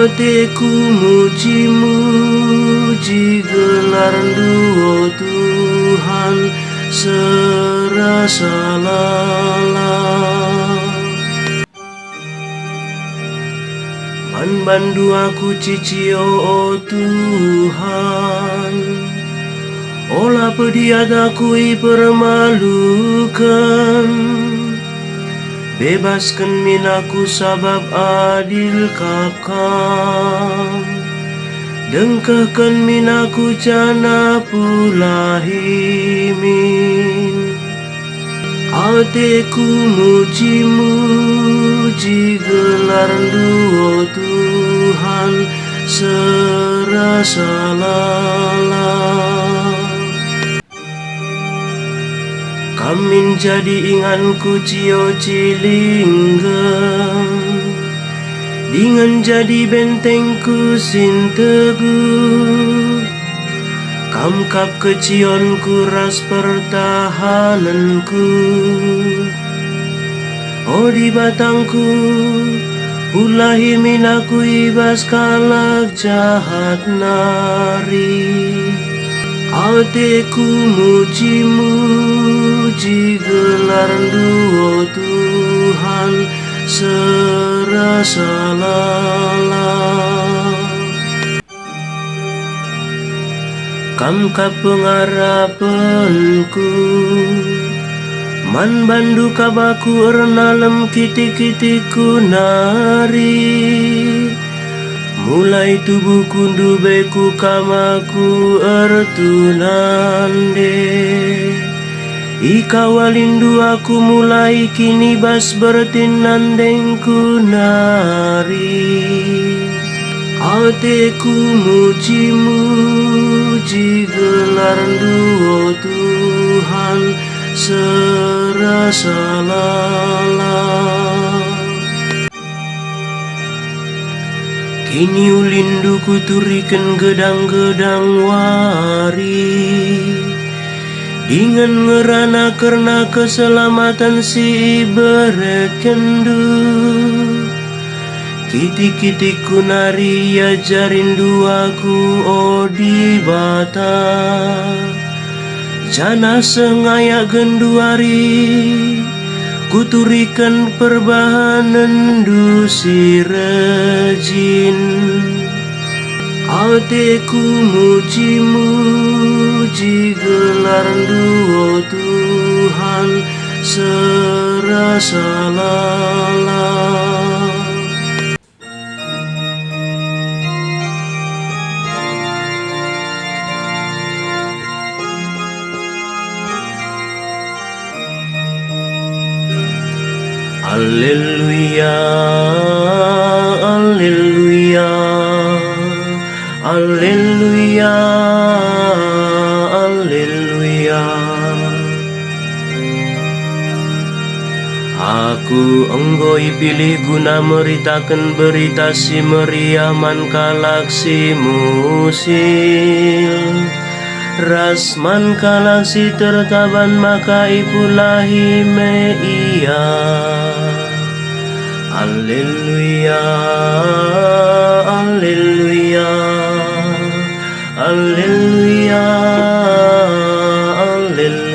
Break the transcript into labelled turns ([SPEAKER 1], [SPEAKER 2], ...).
[SPEAKER 1] Hatiku muji-muji gelar duo Tuhan serasa lalah. Manbandu aku cicio oh Tuhan, olah pediat aku permalukan. Bebaskan minaku sabab adil kakam, dengkahkan minaku jana pulahimin. Hatiku muji-muji gelar duo Tuhan serasa lalah. Kamin jadi inganku cio cilinggem, dengan jadi bentengku sin teguh. Kamkap kecionku ras pertahananku, oh di batangku pulahi minaku ibas kalak jahat nari. Hatiku muji-muji gelar duo Tuhan serasa lalah. Kamkap pengarapanku, man bandu kabaku ernalem kiti-kitiku nari. Mulai tubuh kundu beku kamaku ertunande. Ika walindu aku mulai kini bas bertinandengku nari. Hatiku muji-muji gelar duo Tuhan serasa lalah. Kini ulindu kuturikan gedang-gedang wari, dengan ngerana karena keselamatan si berekendu. Kiti-kitiku nari ajarin duaku oh di bata, jana sengayak genduari. Kuturikan perbahanan dusi rejin. Hatiku muji-muji gelar duo Tuhan serasa lalah. Alleluia, alleluia, alleluia, alleluia. Aku enggoi pilih guna meritakan berita si meriah man kalak si musil. Rasman kalak si tertaban maka ipulahi me ia. Alleluia, alleluia, alleluia, alleluia.